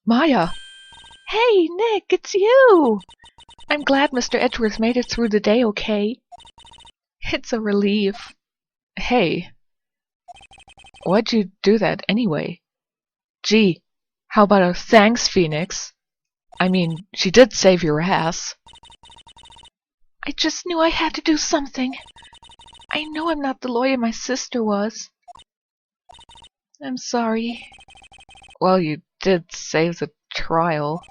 Maya! Hey, Nick, it's you! I'm glad Mr. Edgeworth made it through the day okay. It's a relief. Hey, why'd you do that anyway? Gee, how about a thanks, Phoenix? I mean, she did save your ass. I just knew I had to do something. I know I'm not the lawyer my sister was. I'm sorry. Well, you did save the trial.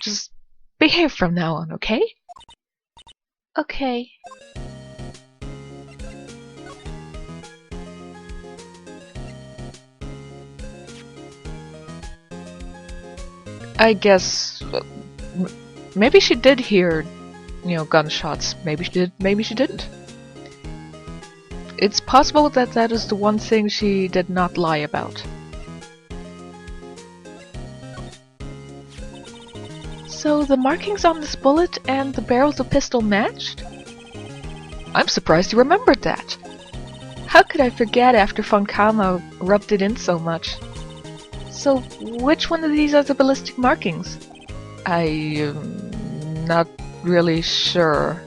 Just behave from now on, okay? Okay. I guess maybe she did hear, gunshots. Maybe she did, maybe she didn't. It's possible that that is the one thing she did not lie about. So the markings on this bullet and the barrel of the pistol matched? I'm surprised you remembered that. How could I forget after Von Kama rubbed it in so much? So which one of these are the ballistic markings? I'm not really sure.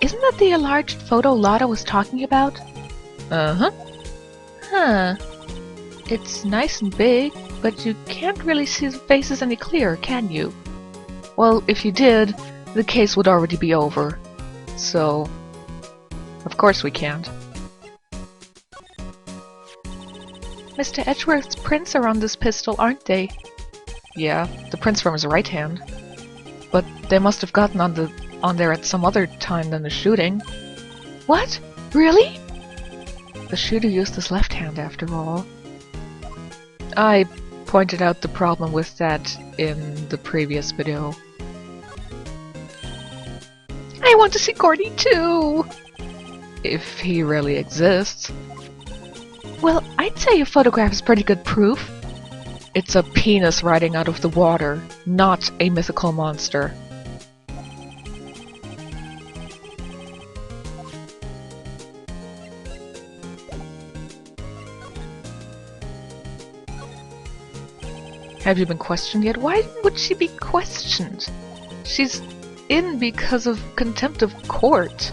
Isn't that the enlarged photo Lotta was talking about? Uh-huh. Huh. It's nice and big, but you can't really see the faces any clearer, can you? Well, if you did, the case would already be over. So, of course we can't. Mr. Edgeworth's prints are on this pistol, aren't they? Yeah, the prints from his right hand. But they must have gotten on there at some other time than the shooting. What? Really? The shooter used his left hand after all. I pointed out the problem with that in the previous video. I want to see Gourdy too! If he really exists. Well, I'd say your photograph is pretty good proof. It's a penis riding out of the water, not a mythical monster. Have you been questioned yet? Why would she be questioned? She's in because of contempt of court.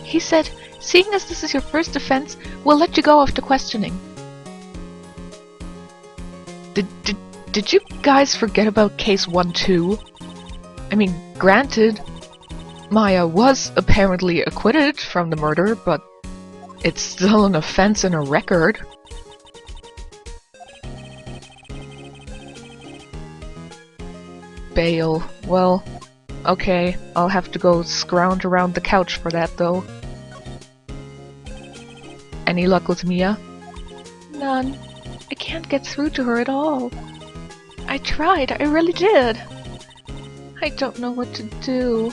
He said, seeing as this is your first offense, we'll let you go after questioning. Did you guys forget about case 1 too? I mean, granted, Maya was apparently acquitted from the murder, but it's still an offense in her record. Bail. Well, okay, I'll have to go scrounge around the couch for that though. Any luck with Mia? None. I can't get through to her at all. I tried, I really did. I don't know what to do.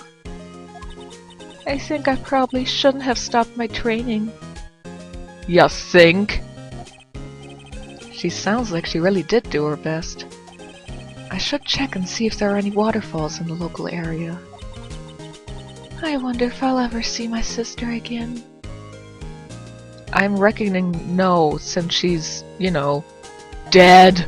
I think I probably shouldn't have stopped my training. You think? She sounds like she really did do her best. I should check and see if there are any waterfalls in the local area. I wonder if I'll ever see my sister again. I'm reckoning no, since she's, dead.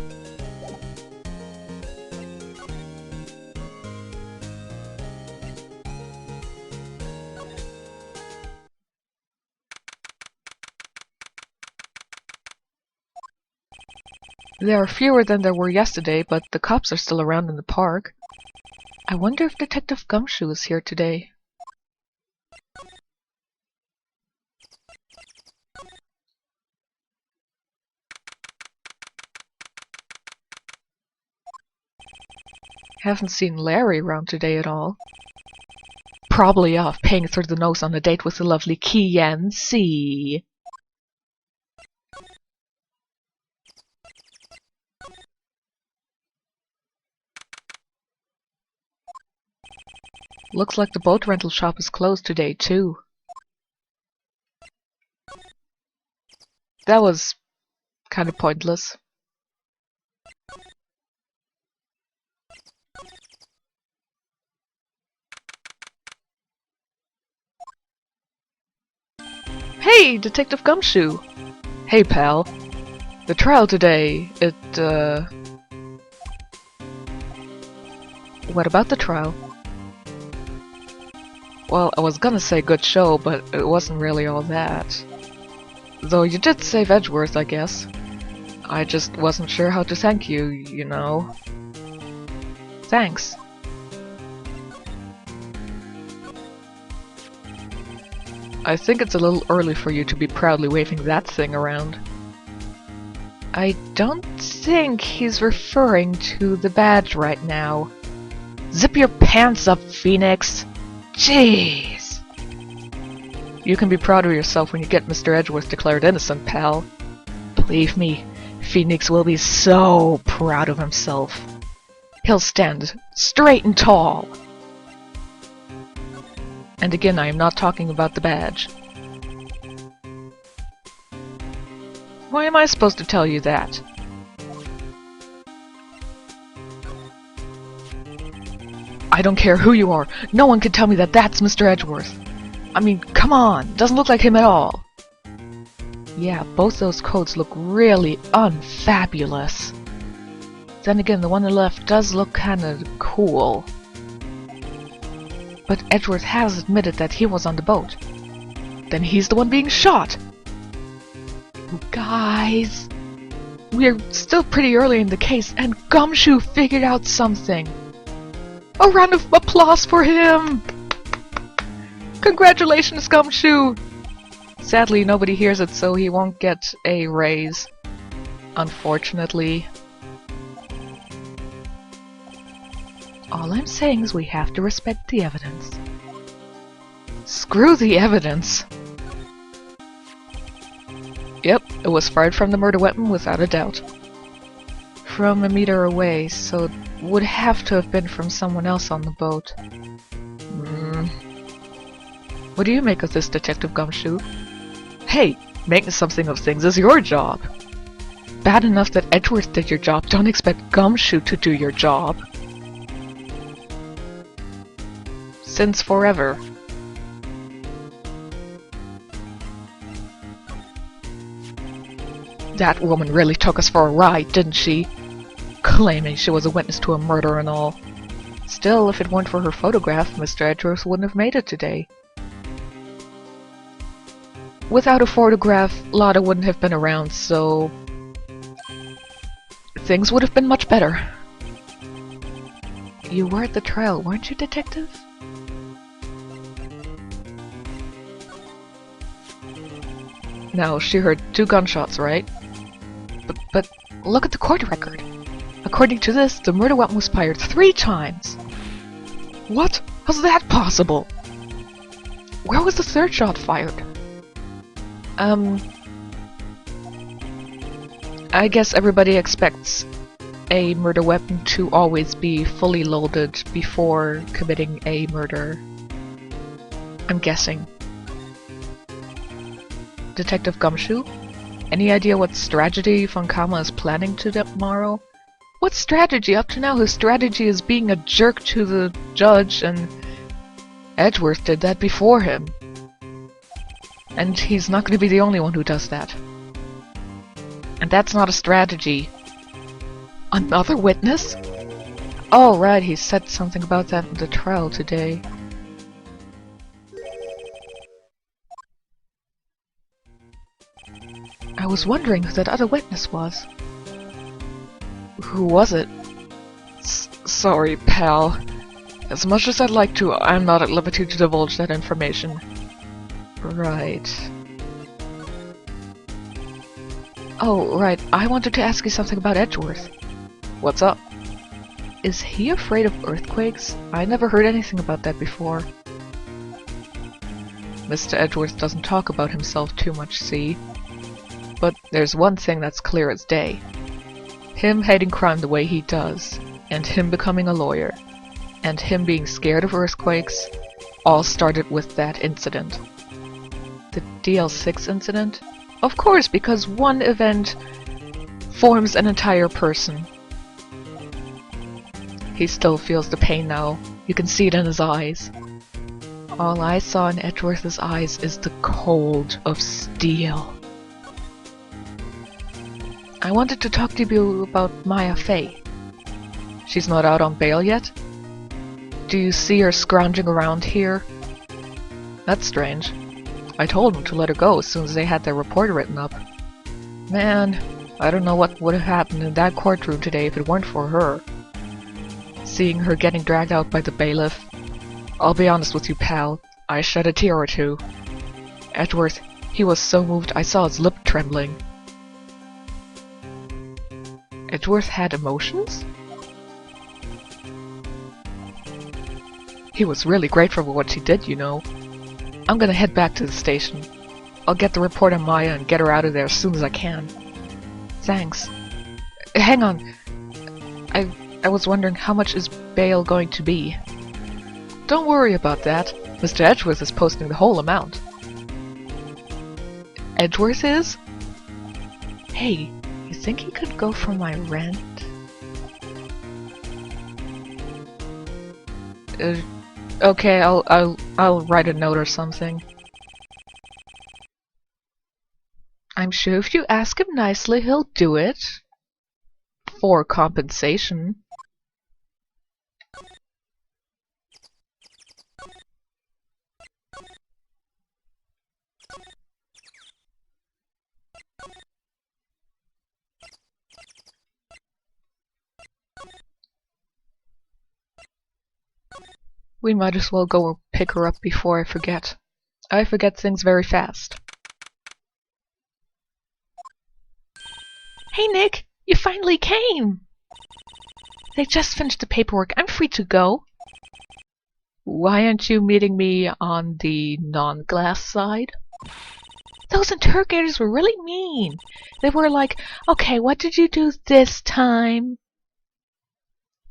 There are fewer than there were yesterday, but the cops are still around in the park. I wonder if Detective Gumshoe is here today. Haven't seen Larry around today at all. Probably off paying through the nose on a date with the lovely Kian C. Looks like the boat rental shop is closed today too. That was kind of pointless. Hey, Detective Gumshoe! Hey, pal. The trial today, What about the trial? Well, I was gonna say good show, but it wasn't really all that. Though you did save Edgeworth, I guess. I just wasn't sure how to thank you, you know. Thanks. I think it's a little early for you to be proudly waving that thing around. I don't think he's referring to the badge right now. Zip your pants up, Phoenix! Jeez! You can be proud of yourself when you get Mr. Edgeworth declared innocent, pal. Believe me, Phoenix will be so proud of himself. He'll stand straight and tall. And again, I am not talking about the badge. Why am I supposed to tell you that? I don't care who you are. No one can tell me that that's Mr. Edgeworth. I mean, come on. Doesn't look like him at all. Yeah, both those coats look really unfabulous. Then again, the one on the left does look kinda cool. But Edgeworth has admitted that he was on the boat. Then he's the one being shot! You guys! We're still pretty early in the case, and Gumshoe figured out something! A round of applause for him! Congratulations, Gumshoe! Sadly, nobody hears it, so he won't get a raise. Unfortunately. All I'm saying is we have to respect the evidence. Screw the evidence! Yep, it was fired from the murder weapon without a doubt. From a meter away, so it would have to have been from someone else on the boat. What do you make of this, Detective Gumshoe? Hey, making something of things is your job! Bad enough that Edgeworth did your job, don't expect Gumshoe to do your job! Since forever. That woman really took us for a ride, didn't she? Claiming she was a witness to a murder and all. Still, if it weren't for her photograph, Mr. Edgeworth wouldn't have made it today. Without a photograph, Lotta wouldn't have been around, so... things would have been much better. You were at the trial, weren't you, Detective? Now, she heard 2 gunshots, right? But look at the court record. According to this, the murder weapon was fired 3 times. What? How's that possible? Where was the 3rd shot fired? I guess everybody expects a murder weapon to always be fully loaded before committing a murder. I'm guessing. Detective Gumshoe? Any idea what strategy Funkama is planning tomorrow? What strategy? Up to now, his strategy is being a jerk to the judge, and Edgeworth did that before him. And he's not going to be the only one who does that. And that's not a strategy. Another witness? Oh, right, he said something about that in the trial today. I was wondering who that other witness was. Who was it? Sorry, pal. As much as I'd like to, I'm not at liberty to divulge that information. Right. Oh, right. I wanted to ask you something about Edgeworth. What's up? Is he afraid of earthquakes? I never heard anything about that before. Mr. Edgeworth doesn't talk about himself too much, see? But there's one thing that's clear as day. Him hating crime the way he does, and him becoming a lawyer, and him being scared of earthquakes, all started with that incident. The DL6 incident? Of course, because one event forms an entire person. He still feels the pain now. You can see it in his eyes. All I saw in Edgeworth's eyes is the cold of steel. I wanted to talk to you about Maya Fey. She's not out on bail yet? Do you see her scrounging around here? That's strange. I told them to let her go as soon as they had their report written up. Man, I don't know what would have happened in that courtroom today if it weren't for her. Seeing her getting dragged out by the bailiff. I'll be honest with you, pal. I shed a tear or two. Edgeworth, he was so moved I saw his lip trembling. Edgeworth had emotions? He was really grateful for what she did, you know. I'm gonna head back to the station. I'll get the report on Maya and get her out of there as soon as I can. Thanks. Hang on. I was wondering how much is bail going to be? Don't worry about that. Mr. Edgeworth is posting the whole amount. Edgeworth is? Hey, you think he could go for my rent? Okay, I'll write a note or something. I'm sure if you ask him nicely, he'll do it. For compensation. We might as well go pick her up before I forget. I forget things very fast. Hey Nick, you finally came! They just finished the paperwork. I'm free to go. Why aren't you meeting me on the non-glass side? Those interrogators were really mean. They were like, okay, what did you do this time?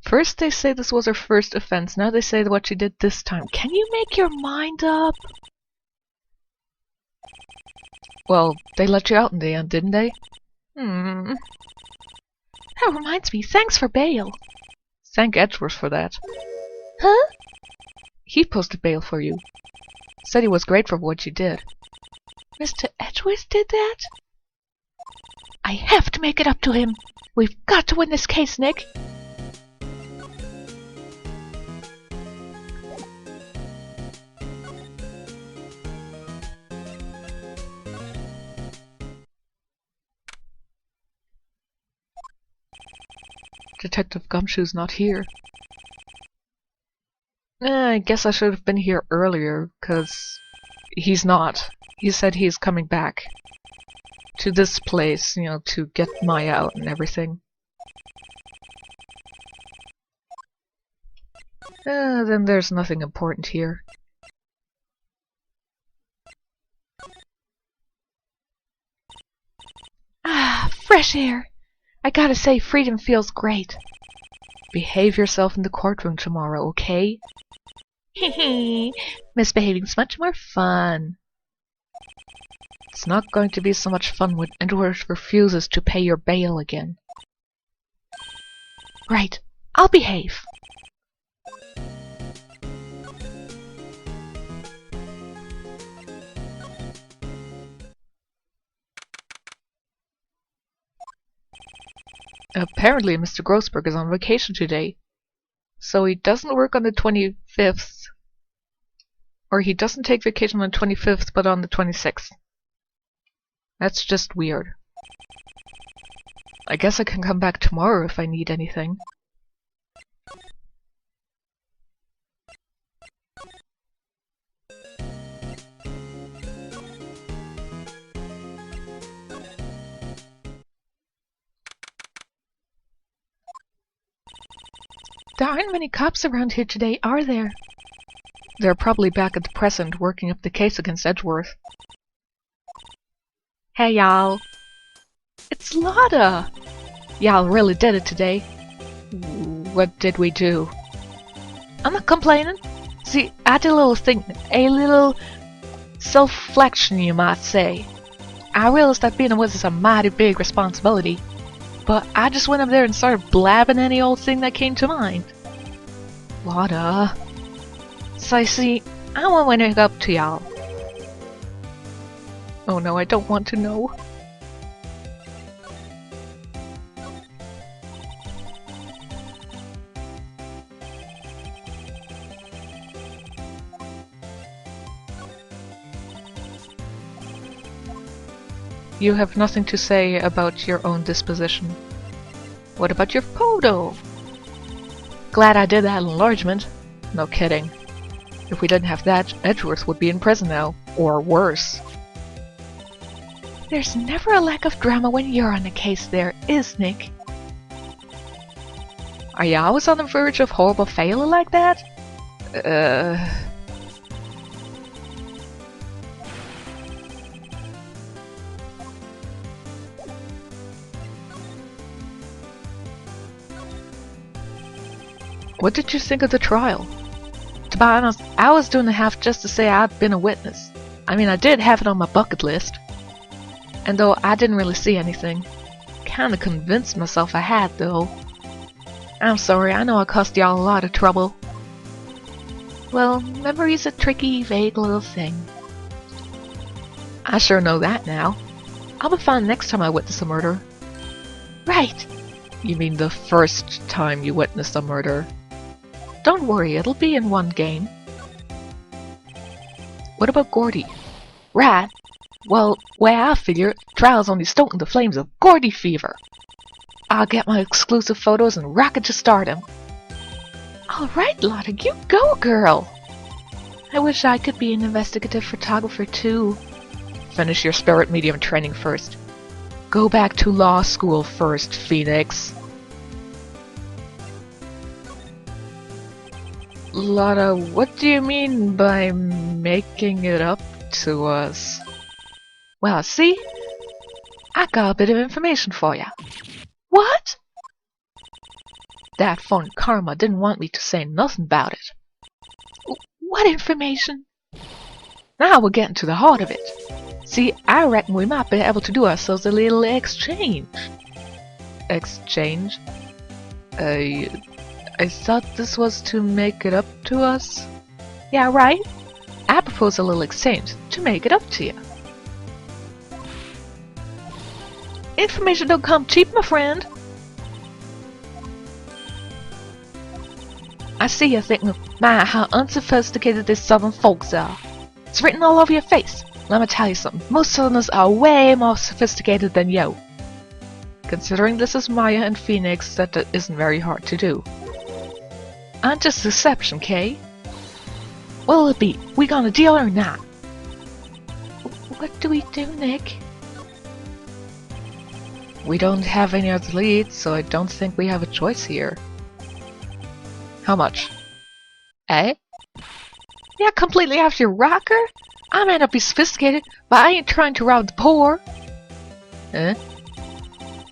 First they say this was her first offense, now they say what she did this time. Can you make your mind up? Well, they let you out in the end, didn't they? That reminds me, thanks for bail. Thank Edgeworth for that. Huh? He posted bail for you. Said he was grateful for what you did. Mr. Edgeworth did that? I have to make it up to him. We've got to win this case, Nick. Detective Gumshoe's not here. I guess I should have been here earlier, 'cause he's not. He said he's coming back to this place, you know, to get Maya out and everything. Then there's nothing important here. Ah, fresh air! I gotta say, freedom feels great. Behave yourself in the courtroom tomorrow, okay? Hehe, misbehaving's much more fun. It's not going to be so much fun when Edgeworth refuses to pay your bail again. Right, I'll behave. Apparently Mr. Grossberg is on vacation today, so he doesn't work on the 25th, or he doesn't take vacation on the 25th, but on the 26th. That's just weird. I guess I can come back tomorrow if I need anything. There aren't many cops around here today, are there? They're probably back at the present working up the case against Edgeworth. Hey y'all! It's Lotta! Y'all really did it today. What did we do? I'm not complaining. See, I did a little thing, a little self-reflection you might say. I realized that being a wizard is a mighty big responsibility. But I just went up there and started blabbing any old thing that came to mind. Lotta. So I see, I want to wake up to y'all. Oh no, I don't want to know. You have nothing to say about your own disposition. What about your photo? Glad I did that enlargement. No kidding. If we didn't have that, Edgeworth would be in prison now. Or worse. There's never a lack of drama when you're on the case there, is Nick? Are you always on the verge of horrible failure like that? What did you think of the trial? To be honest, I was doing the half just to say I'd been a witness. I mean, I did have it on my bucket list. And though I didn't really see anything, kinda convinced myself I had, though. I'm sorry, I know I cost y'all a lot of trouble. Well, memory's a tricky, vague little thing. I sure know that now. I'll be fine next time I witness a murder. Right! You mean the first time you witnessed a murder? Don't worry, it'll be in one game. What about Gourdy? Right. Well, way I figure, trial's only stoking the flames of Gourdy fever. I'll get my exclusive photos and rocket to stardom. Alright, Lotta, you go, girl! I wish I could be an investigative photographer too. Finish your spirit medium training first. Go back to law school first, Phoenix. Lotta, what do you mean by making it up to us? Well, see? I got a bit of information for ya. What? That phone Karma didn't want me to say nothing about it. What information? Now we're getting to the heart of it. See, I reckon we might be able to do ourselves a little exchange. Exchange? I thought this was to make it up to us? Yeah, right. I propose a little exchange to make it up to you. Information don't come cheap, my friend. I see you're thinking, my, how unsophisticated these southern folks are. It's written all over your face. Let me tell you something. Most southerners are way more sophisticated than you. Considering this is Maya and Phoenix, that isn't very hard to do. I'm just a exception, Kay. What'll it be? We gonna deal or not? What do we do, Nick? We don't have any other leads, so I don't think we have a choice here. How much? Eh? Yeah, completely off your rocker? I may not be sophisticated, but I ain't trying to rob the poor. Eh?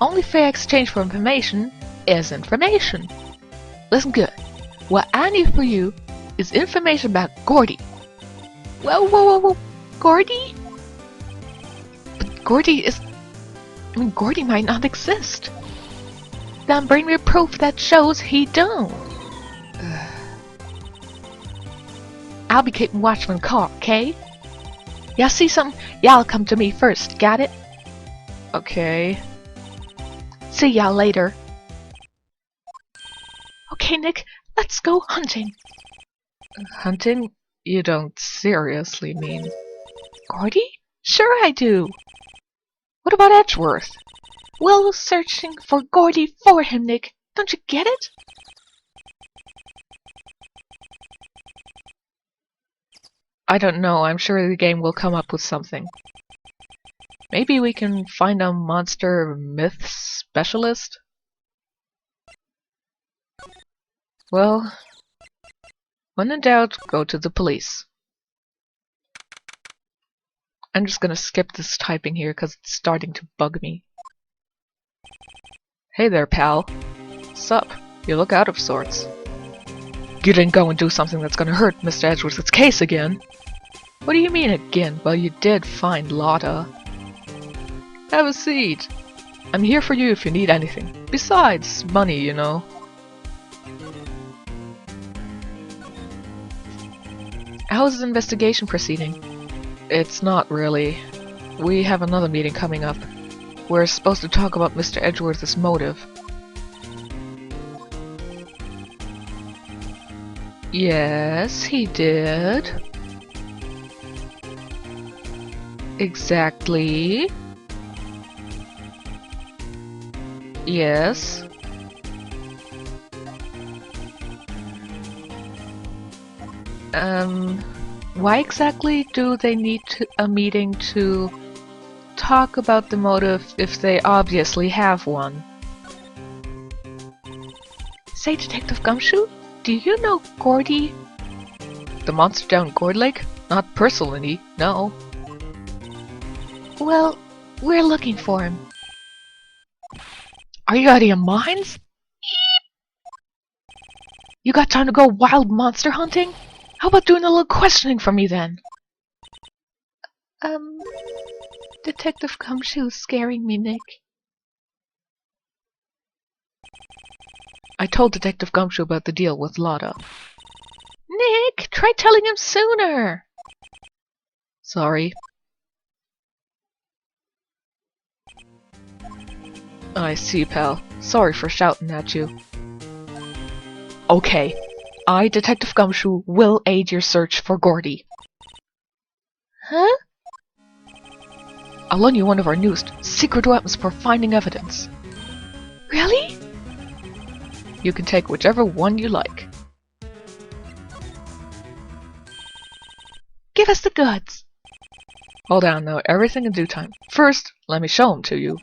Only fair exchange for information is information. Listen good. What I need for you is information about Gourdy. Whoa. Gourdy? But Gourdy is... I mean, Gourdy might not exist. Then bring me proof that shows he don't. I'll be keeping watch from the car, okay? Y'all see something? Y'all come to me first, got it? Okay. See y'all later. Okay, Nick, let's go hunting. Hunting? You don't seriously mean... Gourdy? Sure I do. What about Edgeworth? We're searching for Gourdy for him, Nick. Don't you get it? I don't know. I'm sure the game will come up with something. Maybe we can find a monster myth specialist? Well, when in doubt, go to the police. I'm just gonna skip this typing here because it's starting to bug me. Hey there, pal. Sup? You look out of sorts. You didn't go and do something that's gonna hurt Mr. Edgeworth's case again. What do you mean again? Well, you did find Lotta. Have a seat. I'm here for you if you need anything. Besides, money, you know. How's the investigation proceeding? It's not really. We have another meeting coming up. We're supposed to talk about Mr. Edgeworth's motive. Yes, he did. Exactly. Yes. Why exactly do they need a meeting to talk about the motive if they obviously have one? Say, Detective Gumshoe, do you know Gourdy? The monster down Gourd Lake? Not personally, no. Well, we're looking for him. Are you out of your minds? You got time to go wild monster hunting? How about doing a little questioning for me then? Detective Gumshoe's scaring me, Nick. I told Detective Gumshoe about the deal with Lotta. Nick, try telling him sooner! Sorry. I see, pal. Sorry for shouting at you. Okay. I, Detective Gumshoe, will aid your search for Gourdy. Huh? I'll loan you one of our newest secret weapons for finding evidence. Really? You can take whichever one you like. Give us the goods! Hold on now, everything in due time. First, let me show them to you.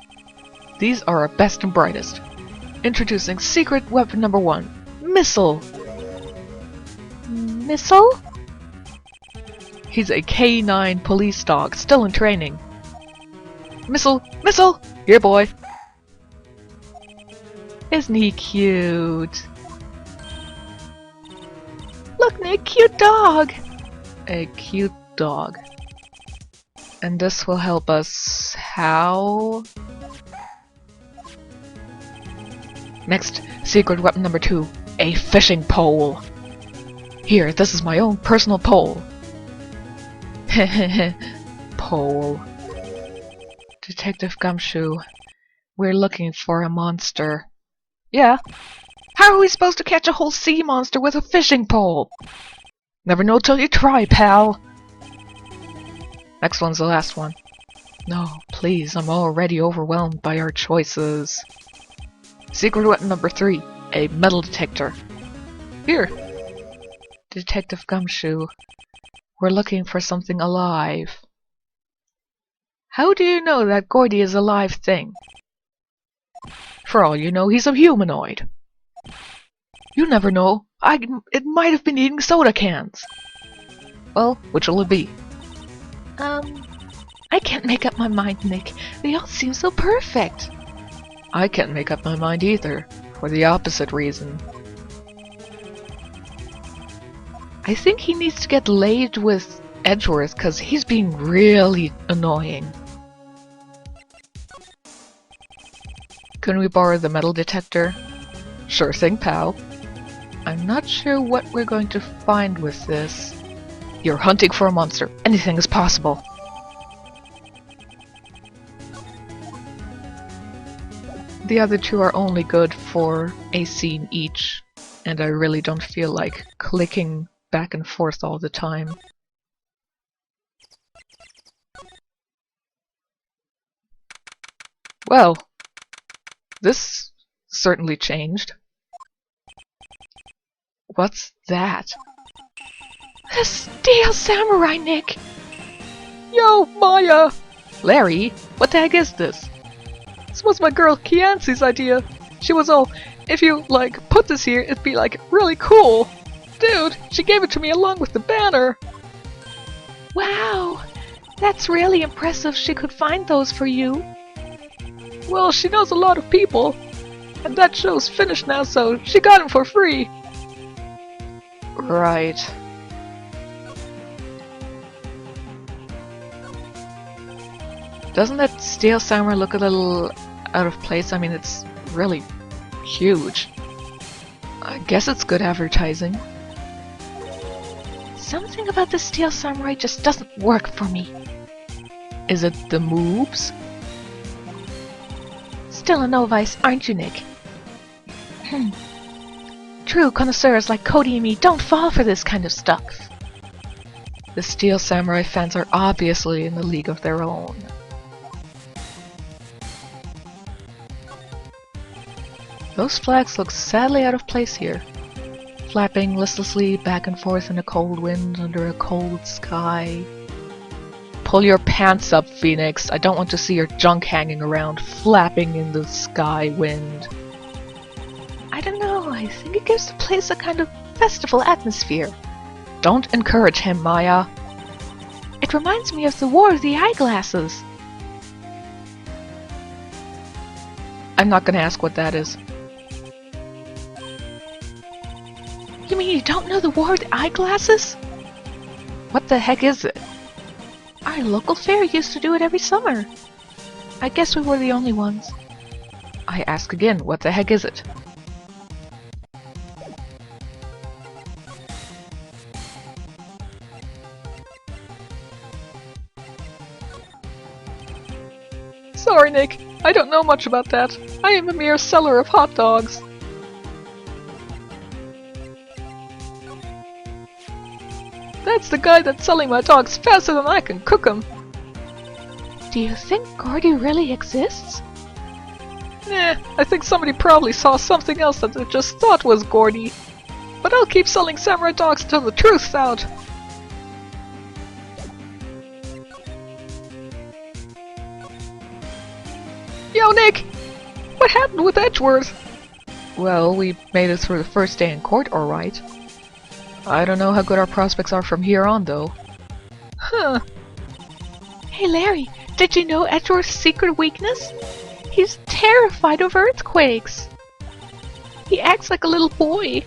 These are our best and brightest. Introducing secret weapon number 1, Missile. Missile? He's a K9 police dog, still in training. Missile! Missile! Here, boy! Isn't he cute? Look, Nick, cute dog! A cute dog. And this will help us how? Next, secret weapon number 2, a fishing pole. Here, this is my own personal pole. Pole. Detective Gumshoe, we're looking for a monster. Yeah. How are we supposed to catch a whole sea monster with a fishing pole? Never know till you try, pal. Next one's the last one. No, please, I'm already overwhelmed by our choices. Secret weapon number 3, a metal detector. Here. Detective Gumshoe, we're looking for something alive. How do you know that Gourdy is a live thing? For all you know, he's a humanoid. You never know. It might have been eating soda cans. Well, which will it be? I can't make up my mind, Nick. They all seem so perfect. I can't make up my mind either, for the opposite reason. I think he needs to get laid with Edgeworth, because he's being really annoying. Can we borrow the metal detector? Sure thing, pal. I'm not sure what we're going to find with this. You're hunting for a monster. Anything is possible. The other two are only good for a scene each, and I really don't feel like clicking back and forth all the time. Well, this certainly changed. What's that? A steel samurai, Nick! Yo, Maya! Larry, what the heck is this? This was my girl Kiance's idea. She was all, if you, like, put this here, it'd be, like, really cool. Dude, she gave it to me along with the banner. Wow, that's really impressive she could find those for you. Well, she knows a lot of people. And that show's finished now, so she got him for free. Right. Doesn't that steel samurai look a little out of place? I mean, it's really huge. I guess it's good advertising. Something about the Steel Samurai just doesn't work for me. Is it the moves? Still a novice, aren't you, Nick? True connoisseurs like Cody and me don't fall for this kind of stuff. The Steel Samurai fans are obviously in a league of their own. Those flags look sadly out of place here, flapping listlessly back and forth in a cold wind under a cold sky. Pull your pants up, Phoenix. I don't want to see your junk hanging around, flapping in the sky wind. I don't know, I think it gives the place a kind of festival atmosphere. Don't encourage him, Maya. It reminds me of the War of the Eyeglasses. I'm not gonna ask what that is. You mean you don't know the War of the Eyeglasses? What the heck is it? Our local fair used to do it every summer. I guess we were the only ones. I ask again, what the heck is it? Sorry, Nick. I don't know much about that. I am a mere seller of hot dogs. That's the guy that's selling my dogs faster than I can cook them. Do you think Gourdy really exists? Nah, I think somebody probably saw something else that they just thought was Gourdy. But I'll keep selling samurai dogs till the truth's out. Yo, Nick! What happened with Edgeworth? Well, we made it through the first day in court, alright. I don't know how good our prospects are from here on, though. Huh. Hey, Larry, did you know Edgeworth's secret weakness? He's terrified of earthquakes. He acts like a little boy.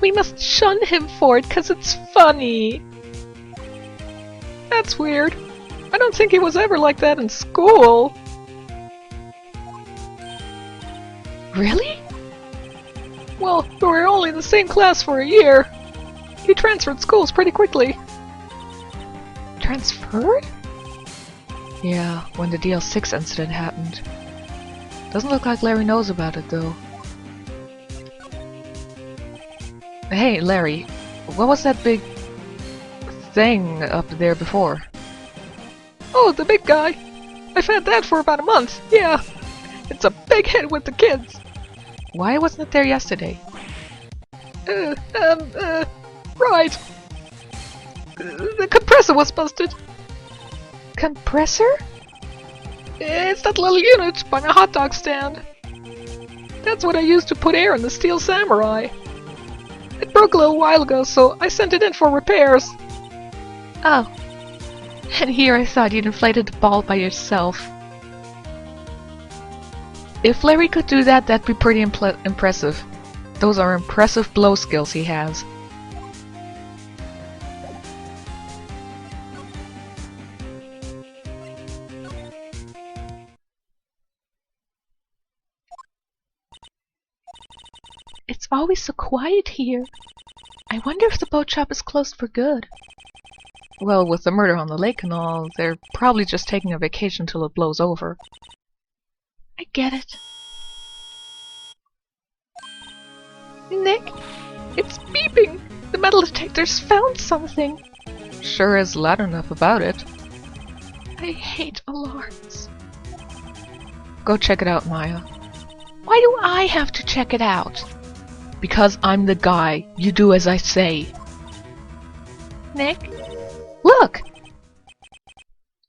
We must shun him for it, 'cause it's funny. That's weird. I don't think he was ever like that in school. Really? Well, we were only in the same class for a year. He transferred schools pretty quickly. Transferred? Yeah, when the DL6 incident happened. Doesn't look like Larry knows about it, though. Hey, Larry, what was that big thing up there before? Oh, the big guy. I've had that for about a month, yeah. It's a big hit with the kids. Why wasn't it there yesterday? Right. The compressor was busted. Compressor? It's that little unit by my hot dog stand. That's what I used to put air in the Steel Samurai. It broke a little while ago, so I sent it in for repairs. Oh. And here I thought you'd inflated the ball by yourself. If Larry could do that, that'd be pretty impressive. Those are impressive blow skills he has. It's always so quiet here. I wonder if the boat shop is closed for good. Well, with the murder on the lake and all, they're probably just taking a vacation till it blows over. I get it. Nick, it's beeping! The metal detector's found something! Sure is loud enough about it. I hate alarms. Go check it out, Maya. Why do I have to check it out? Because I'm the guy. You do as I say. Nick? Look!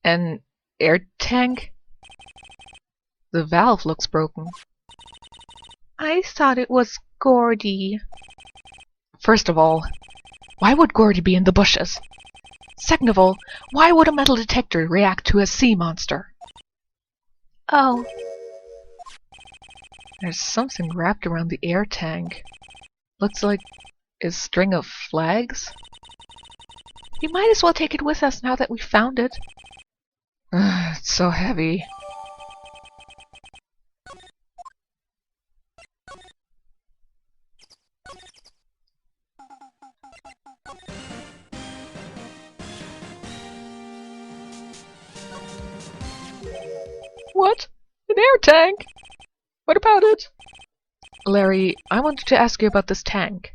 An air tank? The valve looks broken. I thought it was Gourdy. First of all, why would Gourdy be in the bushes? Second of all, why would a metal detector react to a sea monster? Oh. There's something wrapped around the air tank. Looks like a string of flags? We might as well take it with us now that we found it. It's so heavy. What? An air tank? What about it? Larry, I wanted to ask you about this tank.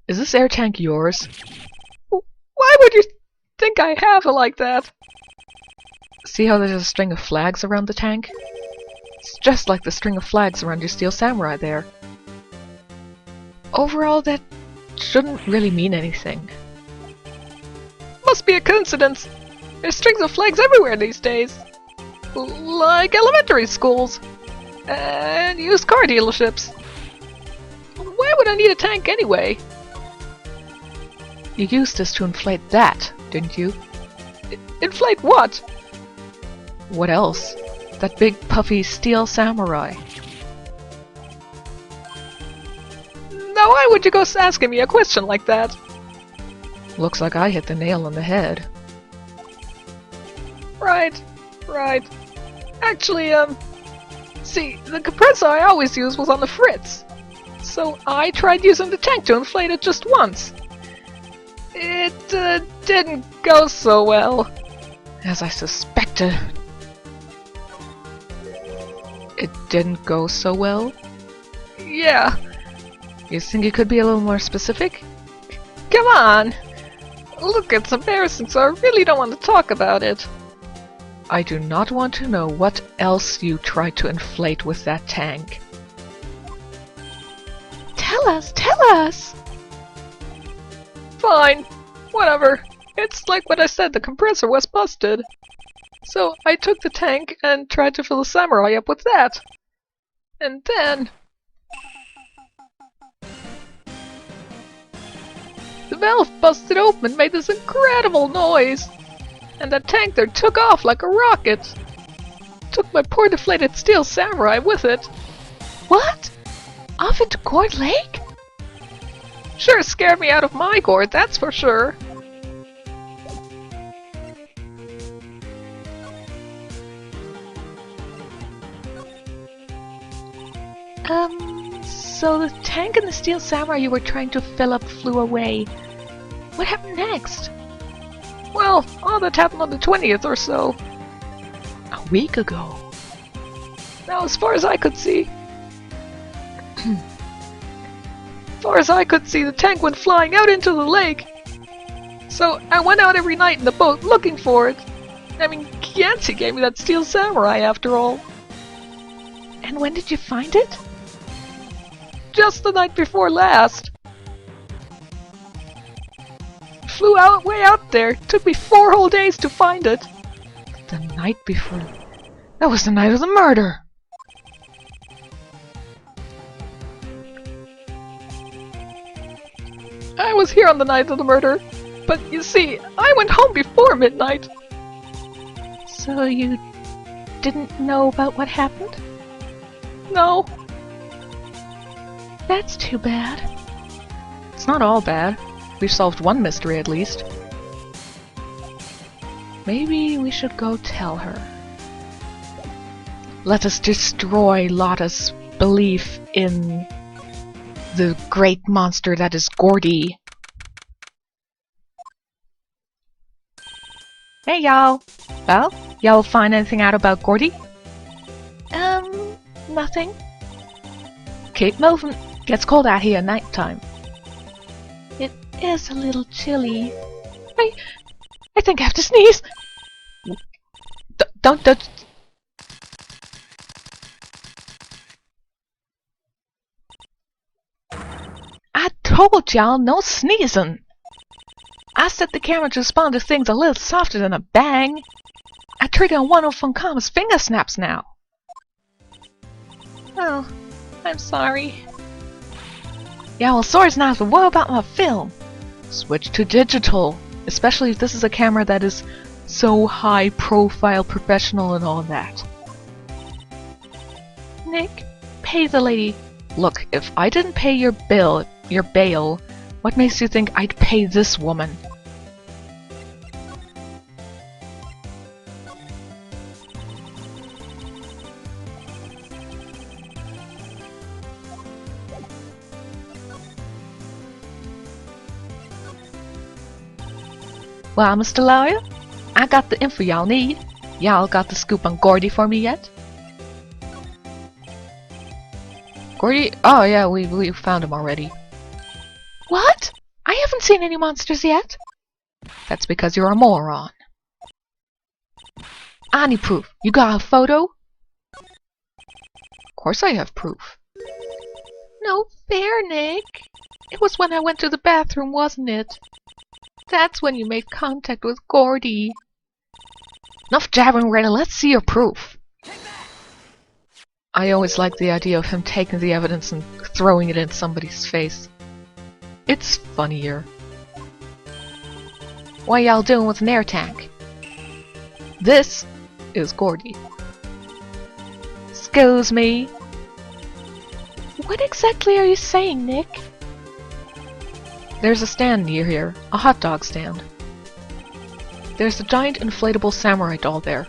Is this air tank yours? Why would you think I have it like that? See how there's a string of flags around the tank? It's just like the string of flags around your Steel Samurai there. Overall, that shouldn't really mean anything. Must be a coincidence. There's strings of flags everywhere these days. Like elementary schools. And used car dealerships. Why would I need a tank anyway? You used this to inflate that, didn't you? Inflate what? What else? That big puffy Steel Samurai. Now why would you go asking me a question like that? Looks like I hit the nail on the head. Right. Actually, see, the compressor I always used was on the fritz. So I tried using the tank to inflate it just once. It didn't go so well. As I suspected. It didn't go so well? Yeah. You think you could be a little more specific? Come on! Look, it's embarrassing, so I really don't want to talk about it. I do not want to know what else you tried to inflate with that tank. Tell us! Fine, whatever. It's like what I said, the compressor was busted. So I took the tank and tried to fill the Samurai up with that. And then... the valve busted open and made this incredible noise. And that tank there took off like a rocket. Took my poor deflated Steel Samurai with it. What? Off into Gourd Lake? Sure scared me out of my gourd, that's for sure. So the tank and the Steel Samurai you were trying to fill up flew away. What happened next? Well, all that happened on the 20th or so. A week ago. Now, as far as I could see... as far as I could see, the tank went flying out into the lake. So I went out every night in the boat looking for it. I mean, Yancy gave me that Steel Samurai after all. And when did you find it? Just the night before last. Flew out way out there. Took me 4 whole days to find it. The night before... that was the night of the murder. I was here on the night of the murder. But you see, I went home before midnight. So you didn't know about what happened? No. That's too bad. It's not all bad. We've solved one mystery at least. Maybe we should go tell her. Let us destroy Lotta's belief in the great monster that is Gourdy. Hey y'all! Well, y'all find anything out about Gourdy? Nothing. Keep moving. Gets cold out here at night time. It is a little chilly. I think I have to sneeze. Don't. I told y'all no sneezing. I set the camera to respond to things a little softer than a bang. I trigger one of Funkama's finger snaps now. Oh, I'm sorry. Yeah, well, sorry's not, but what about my film? Switch to digital, especially if this is a camera that is so high profile, professional and all that. Nick, pay the lady. Look, if I didn't pay your bail, what makes you think I'd pay this woman? Well, Mr. Lawyer, I got the info y'all need. Y'all got the scoop on Gourdy for me yet? Gourdy? Oh yeah, we found him already. What? I haven't seen any monsters yet. That's because you're a moron. I need proof. You got a photo? Of course I have proof. No fair, Nick. It was when I went to the bathroom, wasn't it? That's when you made contact with Gourdy. Enough jabbering, Retta. Let's see your proof. I always liked the idea of him taking the evidence and throwing it in somebody's face. It's funnier. What y'all doing with an air tank? This is Gourdy. Excuse me. What exactly are you saying, Nick? There's a stand near here, a hot dog stand. There's a giant inflatable samurai doll there.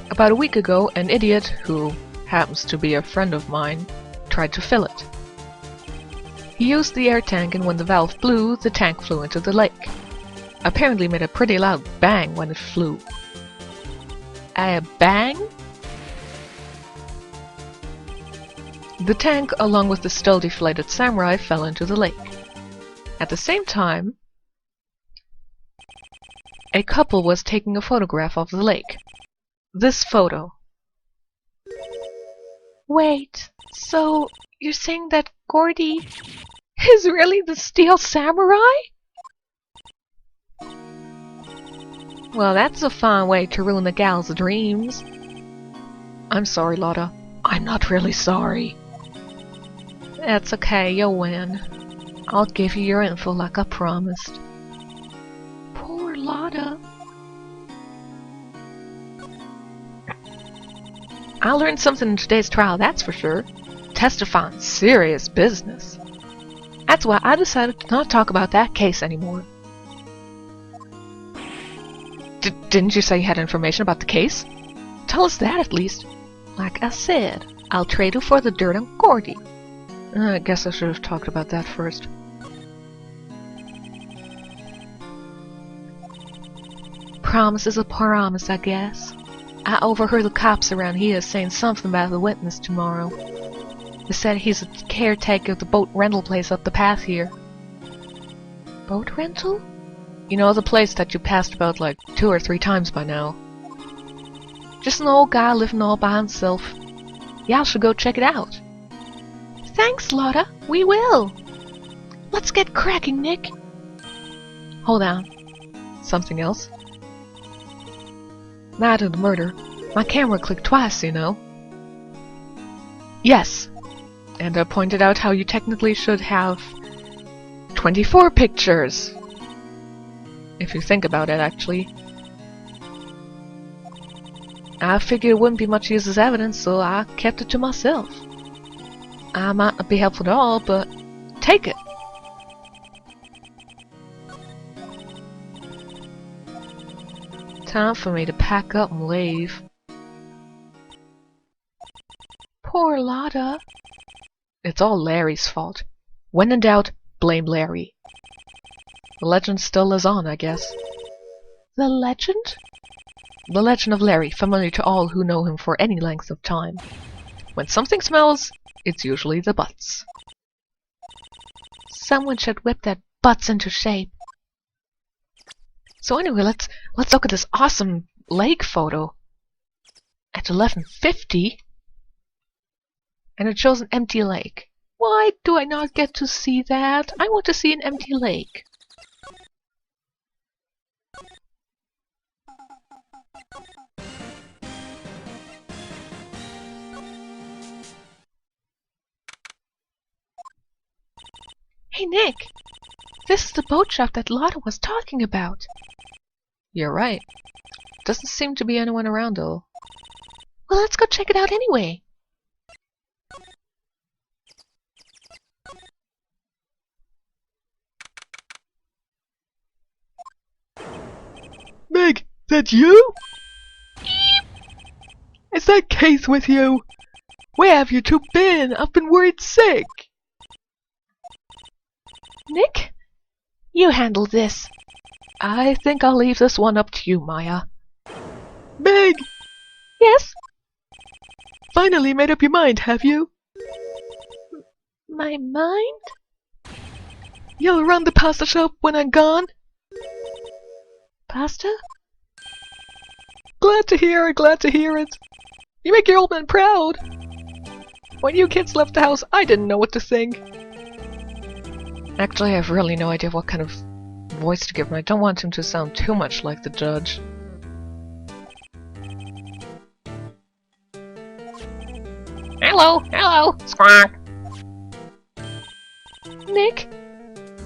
About a week ago, an idiot, who happens to be a friend of mine, tried to fill it. He used the air tank, and when the valve blew, the tank flew into the lake. Apparently made a pretty loud bang when it flew. A bang? The tank, along with the still deflated samurai, fell into the lake. At the same time, a couple was taking a photograph of the lake. This photo. Wait, so you're saying that Gourdy is really the Steel Samurai? Well, that's a fine way to ruin the gal's dreams. I'm sorry, Lotta. I'm not really sorry. That's okay, you'll win. I'll give you your info like I promised. Poor Lotta. I learned something in today's trial, that's for sure. Testifying serious business. That's why I decided to not talk about that case anymore. Didn't you say you had information about the case? Tell us that at least. Like I said, I'll trade you for the dirt on Gourdy. I guess I should have talked about that first. Promise is a promise, I guess. I overheard the cops around here saying something about the witness tomorrow. They said he's a caretaker of the boat rental place up the path here. Boat rental? You know, the place that you passed about like 2 or 3 times by now. Just an old guy living all by himself. Y'all should go check it out. Thanks, Lotta. We will. Let's get cracking, Nick. Hold on. Something else? Night of the murder. My camera clicked twice, you know. Yes. And I pointed out how you technically should have 24 pictures. If you think about it, actually. I figured it wouldn't be much use as evidence, so I kept it to myself. I might not be helpful at all, but take it. Time for me to pack up and leave. Poor Lotta. It's all Larry's fault. When in doubt, blame Larry. The legend still lives on, I guess. The legend? The legend of Larry, familiar to all who know him for any length of time. When something smells, it's usually the butts. Someone should whip that butts into shape. So anyway, let's look at this awesome lake photo. At 11:50, and it shows an empty lake. Why do I not get to see that? I want to see an empty lake. Hey Nick, this is the boat shop that Lotta was talking about. You're right. Doesn't seem to be anyone around though. Well, let's go check it out anyway. Meg, that you? Is that Case with you? Where have you two been? I've been worried sick. Nick, you handle this. I think I'll leave this one up to you, Maya. Meg, Yes? Finally made up your mind, have you? My mind? You'll run the pasta shop when I'm gone? Pasta? Glad to hear it, glad to hear it. You make your old man proud. When you kids left the house, I didn't know what to think. Actually, I have really no idea what kind of voice to give him. I don't want him to sound too much like the judge. Hello, hello, squawk. Nick,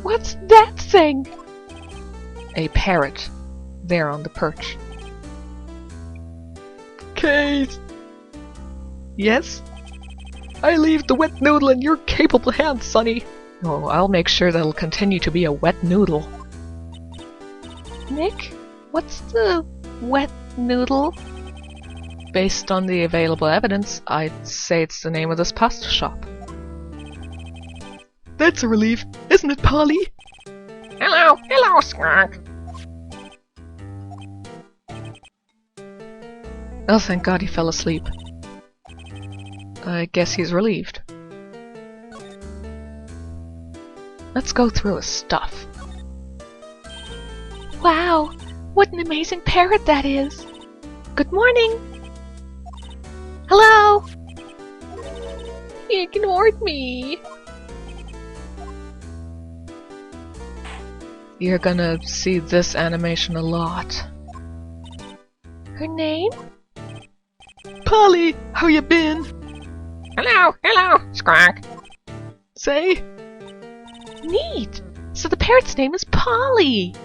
what's that thing? A parrot, there on the perch. Case, Yes? I leave the wet noodle in your capable hands, Sonny. Oh, I'll make sure that'll continue to be a wet noodle. Nick, what's the wet noodle? Based on the available evidence, I'd say it's the name of this pasta shop. That's a relief, isn't it, Polly? Hello, hello, squawk. Oh, thank God he fell asleep. I guess he's relieved. Let's go through his stuff. Wow, what an amazing parrot that is! Good morning! Hello! He ignored me! You're gonna see this animation a lot. Her name? Polly, how you been? Hello, hello, squawk. Say? Neat! So the parrot's name is Polly!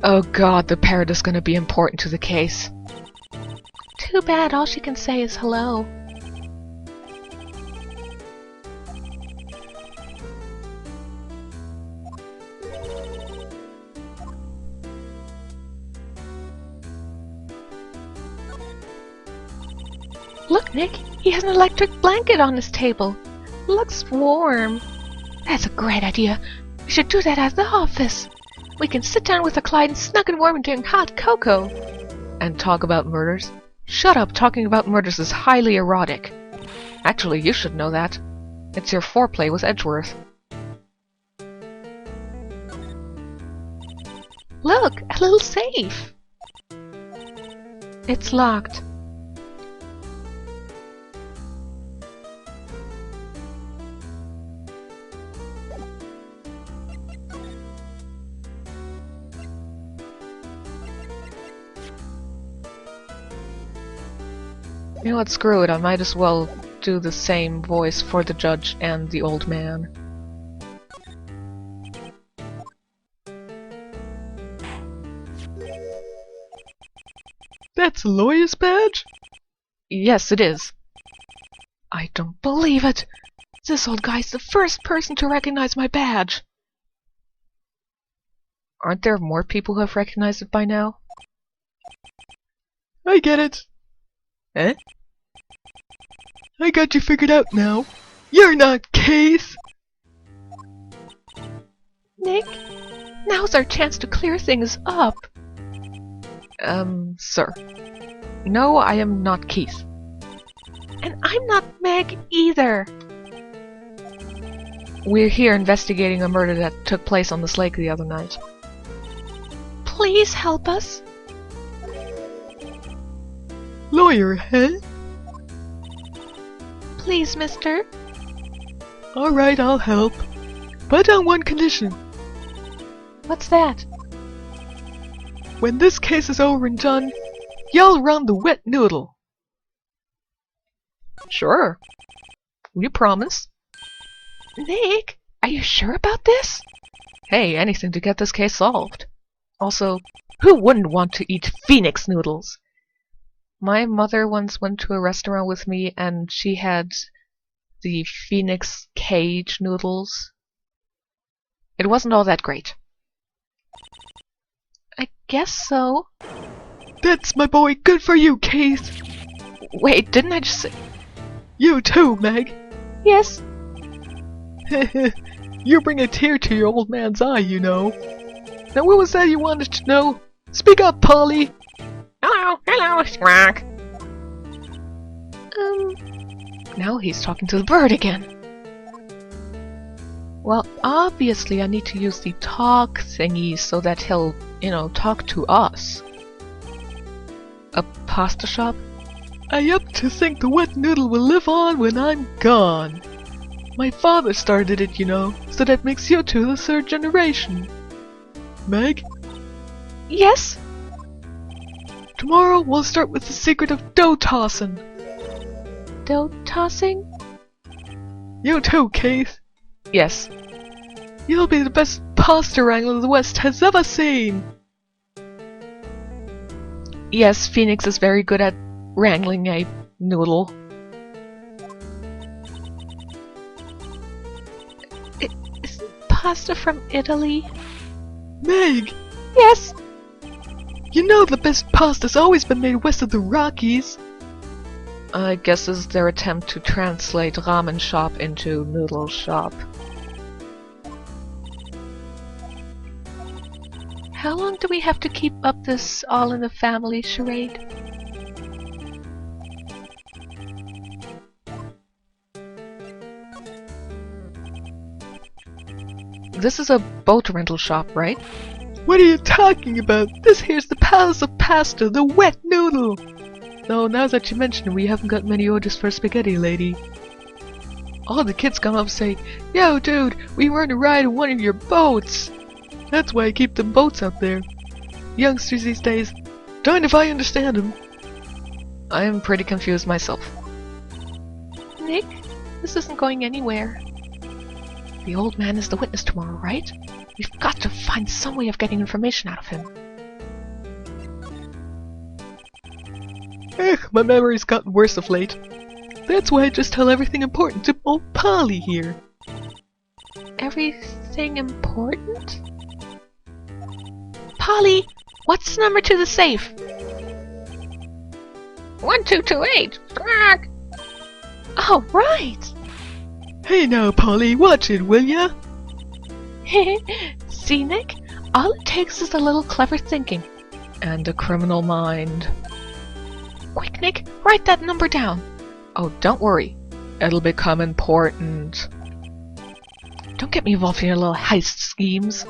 Oh God, the parrot is gonna be important to the case. Too bad all she can say is hello. Look, Nick, he has an electric blanket on his table. Looks warm. That's a great idea. We should do that at the office. We can sit down with a client snug and warm and drink hot cocoa. And talk about murders? Shut up, talking about murders is highly erotic. Actually, you should know that. It's your foreplay with Edgeworth. Look, a little safe. It's locked. You know what, screw it, I might as well do the same voice for the judge and the old man. That's a lawyer's badge? Yes, it is. I don't believe it! This old guy's the first person to recognize my badge! Aren't there more people who have recognized it by now? I get it. Eh? I got you figured out now. You're not Case! Nick, now's our chance to clear things up. Sir. No, I am not Keith. And I'm not Meg either. We're here investigating a murder that took place on this lake the other night. Please help us. Lawyer, huh? Please, mister. Alright, I'll help. But on one condition. What's that? When this case is over and done, you'll run the wet noodle. Sure. You promise? Nick, are you sure about this? Hey, anything to get this case solved. Also, who wouldn't want to eat phoenix noodles? My mother once went to a restaurant with me and she had the phoenix cage noodles. It wasn't all that great. I guess so. That's my boy, good for you, Case! Wait, didn't I just say... You too, Meg! Yes? You bring a tear to your old man's eye, you know. Now what was that you wanted to know? Speak up, Polly! Hello, hello, Squawk. Now he's talking to the bird again. Well, obviously I need to use the talk thingy so that he'll, talk to us. A pasta shop? I up to think the wet noodle will live on when I'm gone. My father started it, so that makes you two the third generation. Meg? Yes? Tomorrow we'll start with the secret of dough tossing. Dough tossing? You too, Keith. Yes. You'll be the best pasta wrangler the West has ever seen. Yes, Phoenix is very good at wrangling a noodle. Isn't pasta from Italy? Meg! Yes? You know the best pasta's always been made west of the Rockies. I guess this is their attempt to translate ramen shop into noodle shop. How long do we have to keep up this all in the family charade? This is a boat rental shop, right? What are you talking about? This here's the palace of pasta, the wet noodle! No, now that you mention it, we haven't got many orders for spaghetti, lady. All the kids come up and say, "Yo, dude, we want to ride in one of your boats!" That's why I keep them boats out there. Youngsters these days, darned if I understand them. I am pretty confused myself. Nick, this isn't going anywhere. The old man is the witness tomorrow, right? We've got to find some way of getting information out of him. My memory's gotten worse of late. That's why I just tell everything important to old Polly here. Everything important? Polly, what's the number to the safe? 1228, Squawk. Oh, right! Hey now, Polly, watch it, will ya? See, Nick? All it takes is a little clever thinking. And a criminal mind. Quick, Nick, write that number down. Oh, don't worry. It'll become important. Don't get me involved in your little heist schemes.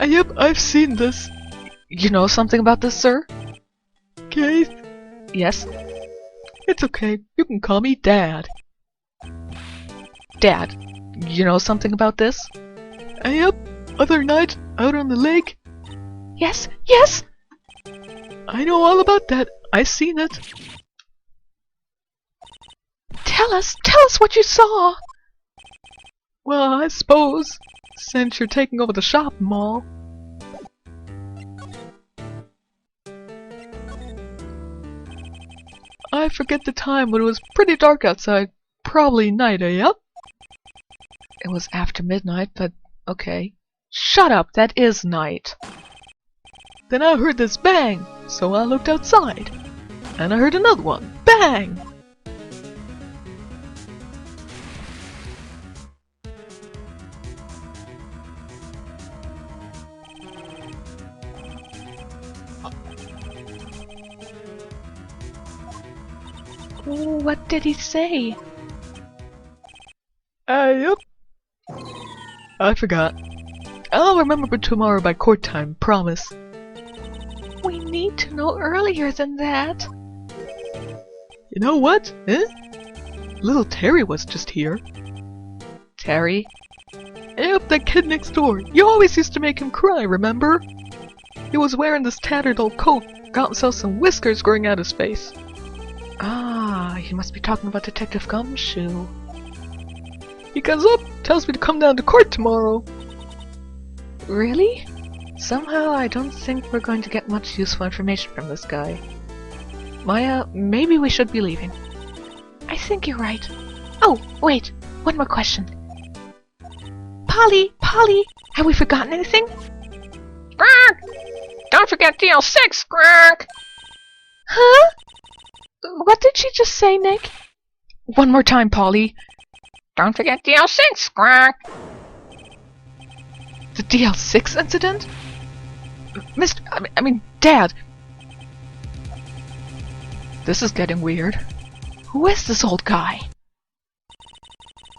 Yep, I've seen this. You know something about this, sir? Keith? Yes? It's okay. You can call me Dad. Dad, you know something about this? Yep, other night, out on the lake. Yes, yes! I know all about that. I seen it. Tell us what you saw! Well, I suppose, since you're taking over the shop and all. I forget the time, but it was pretty dark outside. Probably night, yep? It was after midnight, but okay. Shut up, that is night. Then I heard this bang, so I looked outside. And I heard another one. Bang! What did he say? Yep. I forgot. I'll remember tomorrow by court time, promise. We need to know earlier than that. You know what? Eh? Little Terry was just here. Terry? Yep, that kid next door. You always used to make him cry, remember? He was wearing this tattered old coat, got himself some whiskers growing out his face. Ah, he must be talking about Detective Gumshoe. He comes up, tells me to come down to court tomorrow. Really? Somehow I don't think we're going to get much useful information from this guy. Maya, maybe we should be leaving. I think you're right. Oh, wait, one more question. Polly, have we forgotten anything? Squawk! Don't forget DL6, Squawk! Huh? What did she just say, Nick? One more time, Polly. Don't forget DL6, squawk. The DL6 incident? I mean, Dad. This is getting weird. Who is this old guy?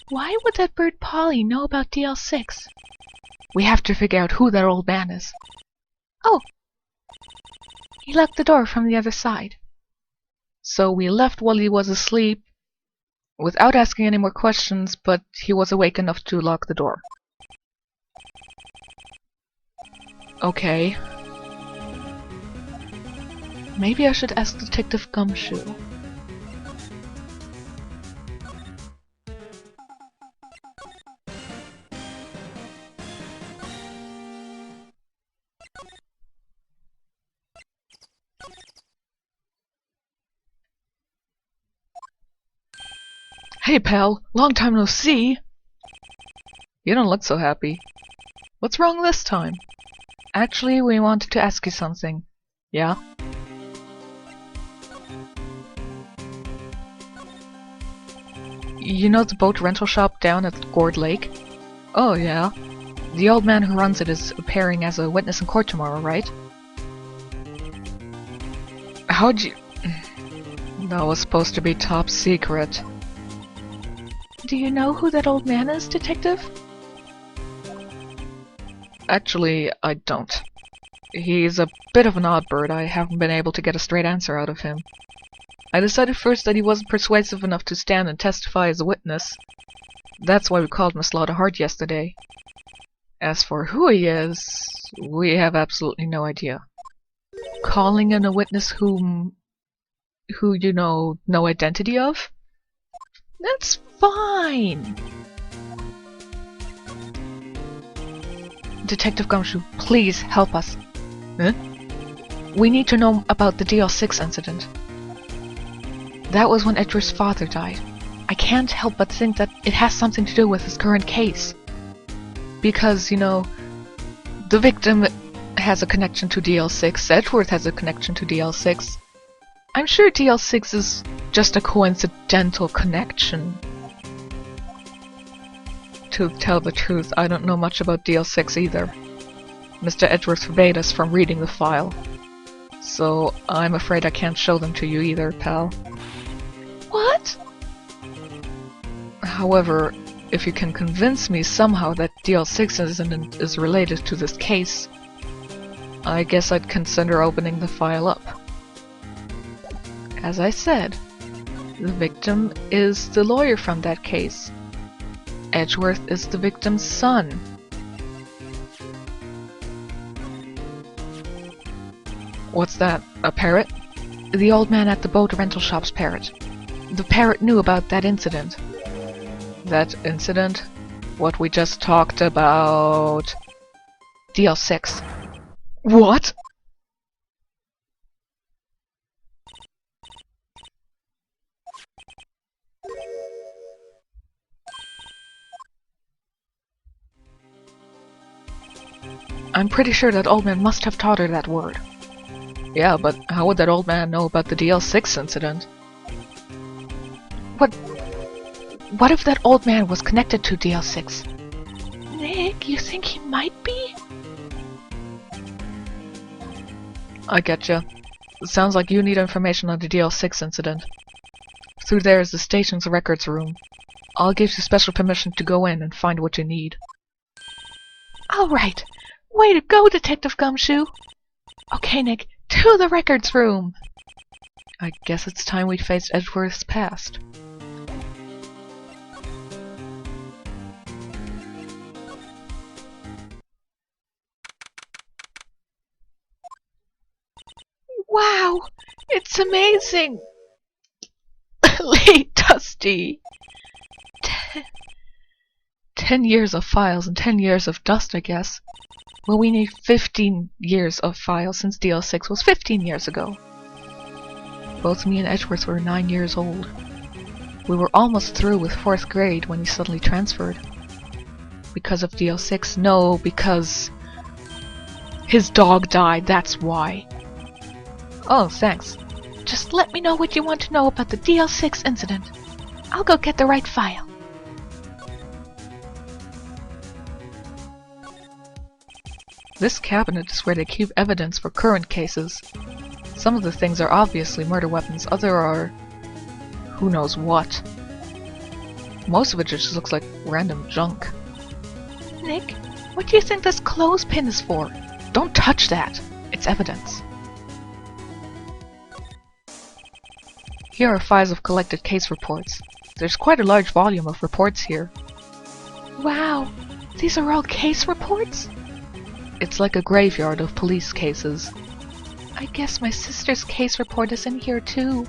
Why would that bird Polly know about DL6? We have to figure out who that old man is. Oh! He locked the door from the other side. So we left while he was asleep, without asking any more questions, but he was awake enough to lock the door. Okay. Maybe I should ask Detective Gumshoe. Hey pal, long time no see! You don't look so happy. What's wrong this time? Actually, we wanted to ask you something. Yeah? You know the boat rental shop down at Gourd Lake? Oh yeah. The old man who runs it is appearing as a witness in court tomorrow, right? How'd you... That was supposed to be top secret. Do you know who that old man is, Detective? Actually, I don't. He's a bit of an odd bird. I haven't been able to get a straight answer out of him. I decided first that he wasn't persuasive enough to stand and testify as a witness. That's why we called Miss Lotta hard yesterday. As for who he is, we have absolutely no idea. Calling in a witness who you know no identity of? That's fine! Detective Gumshoe, please help us. Huh? We need to know about the DL6 incident. That was when Edgar's father died. I can't help but think that it has something to do with his current case. Because, you know, the victim has a connection to DL6, Edgeworth has a connection to DL6. I'm sure DL6 is just a coincidental connection. To tell the truth, I don't know much about DL6 either. Mr. Edgeworth forbade us from reading the file. So I'm afraid I can't show them to you either, pal. What? However, if you can convince me somehow that DL6 incident is related to this case, I guess I'd consider opening the file up. As I said, the victim is the lawyer from that case. Edgeworth is the victim's son. What's that? A parrot? The old man at the boat rental shop's parrot. The parrot knew about that incident. That incident? What we just talked about... DL6. What? I'm pretty sure that old man must have taught her that word. Yeah, but how would that old man know about the DL6 incident? What if that old man was connected to DL6? Nick, you think he might be? I getcha. Sounds like you need information on the DL6 incident. Through there is the station's records room. I'll give you special permission to go in and find what you need. Alright. Way to go, Detective Gumshoe! Okay, Nick, to the records room! I guess it's time we faced Edgeworth's past. Wow! It's amazing! Lee Dusty! 10 years of files and 10 years of dust, I guess. Well, we need 15 years of files since DL6 was 15 years ago. Both me and Edgeworth were 9 years old. We were almost through with 4th grade when he suddenly transferred. Because of DL6? No, because... his dog died, that's why. Oh, thanks. Just let me know what you want to know about the DL6 incident. I'll go get the right file. This cabinet is where they keep evidence for current cases. Some of the things are obviously murder weapons, other are who knows what. Most of it just looks like random junk. Nick, what do you think this clothespin is for? Don't touch that! It's evidence. Here are files of collected case reports. There's quite a large volume of reports here. Wow, these are all case reports? It's like a graveyard of police cases. I guess my sister's case report is in here too,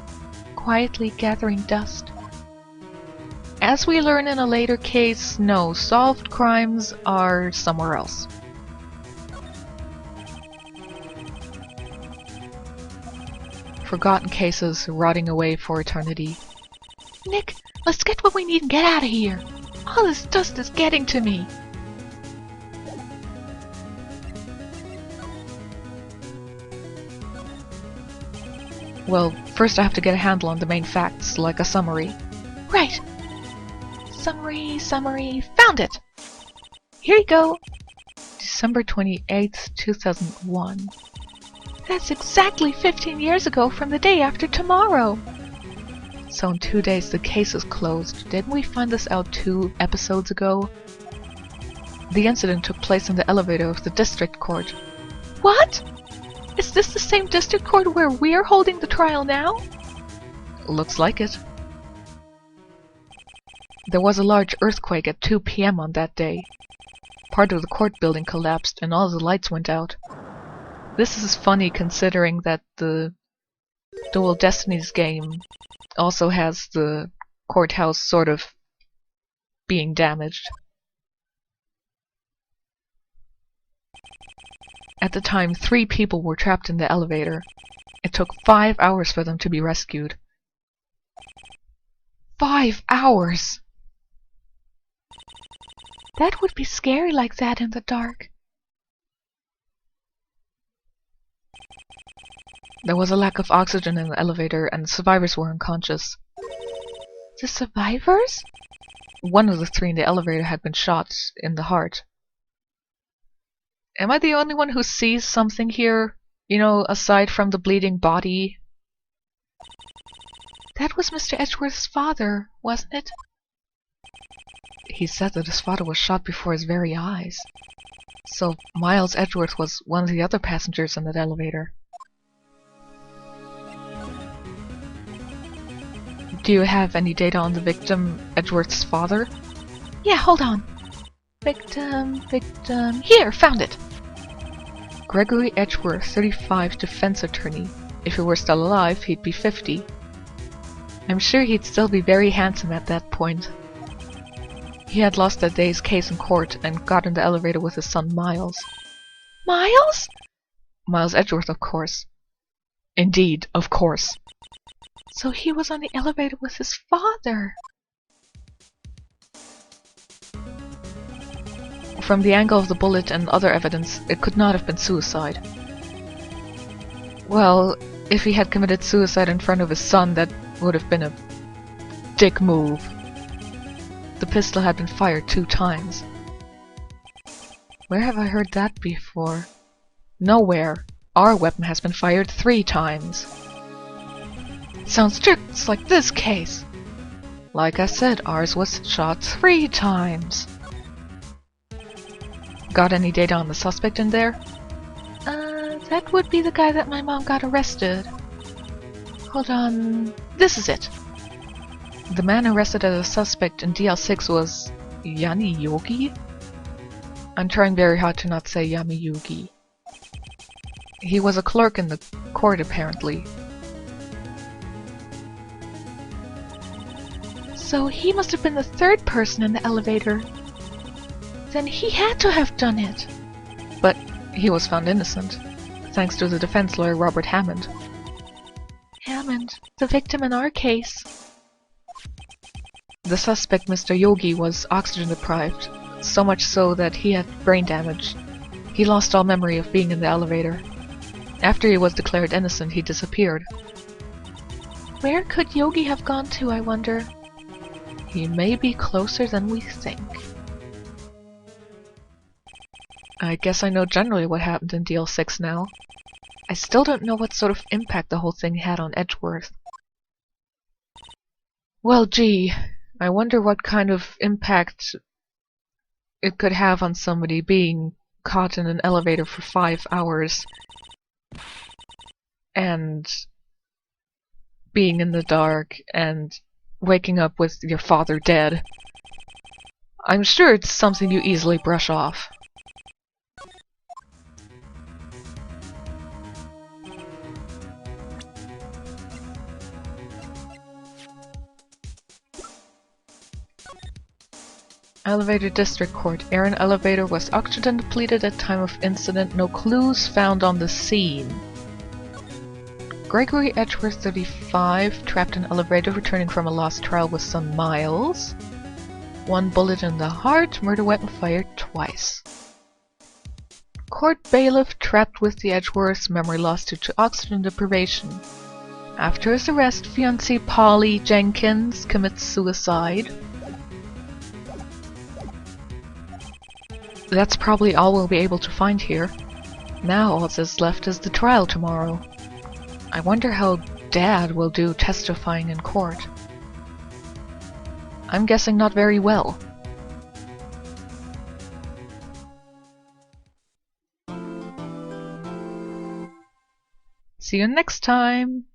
quietly gathering dust. As we learn in a later case, no, solved crimes are somewhere else. Forgotten cases rotting away for eternity. Nick, let's get what we need and get out of here. All this dust is getting to me. Well, first I have to get a handle on the main facts, like a summary. Right. Summary, found it! Here you go! December 28th, 2001. That's exactly 15 years ago from the day after tomorrow! So in 2 days the case is closed. Didn't we find this out 2 episodes ago? The incident took place in the elevator of the district court. What? Is this the same district court where we're holding the trial now? Looks like it. There was a large earthquake at 2 PM on that day. Part of the court building collapsed and all the lights went out. This is funny considering that the Dual Destinies game also has the courthouse sort of being damaged. At the time, 3 people were trapped in the elevator. It took 5 hours for them to be rescued. 5 hours! That would be scary like that in the dark. There was a lack of oxygen in the elevator and the survivors were unconscious. The survivors? One of the 3 in the elevator had been shot in the heart. Am I the only one who sees something here? You know, aside from the bleeding body? That was Mr. Edgeworth's father, wasn't it? He said that his father was shot before his very eyes. So Miles Edgeworth was one of the other passengers in that elevator. Do you have any data on the victim, Edgeworth's father? Yeah, hold on. Victim... Here, found it! Gregory Edgeworth, 35, defense attorney. If he were still alive, he'd be 50. I'm sure he'd still be very handsome at that point. He had lost that day's case in court and got in the elevator with his son Miles. Miles? Miles Edgeworth, of course. Indeed, of course. So he was on the elevator with his father. From the angle of the bullet and other evidence, it could not have been suicide. Well, if he had committed suicide in front of his son, that would have been a dick move. The pistol had been fired 2 times. Where have I heard that before? Nowhere. Our weapon has been fired 3 times. Sounds just like this case. Like I said, ours was shot 3 times. Got any data on the suspect in there? That would be the guy that my mom got arrested. Hold on, this is it. The man arrested as a suspect in DL6 was Yanni Yogi? I'm trying very hard to not say Yami Yugi. He was a clerk in the court apparently. So he must have been the 3rd person in the elevator. Then he had to have done it. But he was found innocent, thanks to the defense lawyer Robert Hammond. Hammond, the victim in our case. The suspect, Mr. Yogi, was oxygen deprived, so much so that he had brain damage. He lost all memory of being in the elevator. After he was declared innocent, he disappeared. Where could Yogi have gone to, I wonder? He may be closer than we think. I guess I know generally what happened in DL6 now. I still don't know what sort of impact the whole thing had on Edgeworth. Well, gee, I wonder what kind of impact it could have on somebody being caught in an elevator for 5 hours and being in the dark and waking up with your father dead. I'm sure it's something you easily brush off. Elevator District Court. Air in elevator was oxygen depleted at time of incident. No clues found on the scene. Gregory Edgeworth, 35, trapped in elevator returning from a lost trial with some miles. 1 bullet in the heart, murder weapon fired twice. Court bailiff trapped with the Edgeworths, memory loss due to oxygen deprivation. After his arrest, fiancée Polly Jenkins commits suicide. That's probably all we'll be able to find here. Now all that's left is the trial tomorrow. I wonder how Dad will do testifying in court. I'm guessing not very well. See you next time!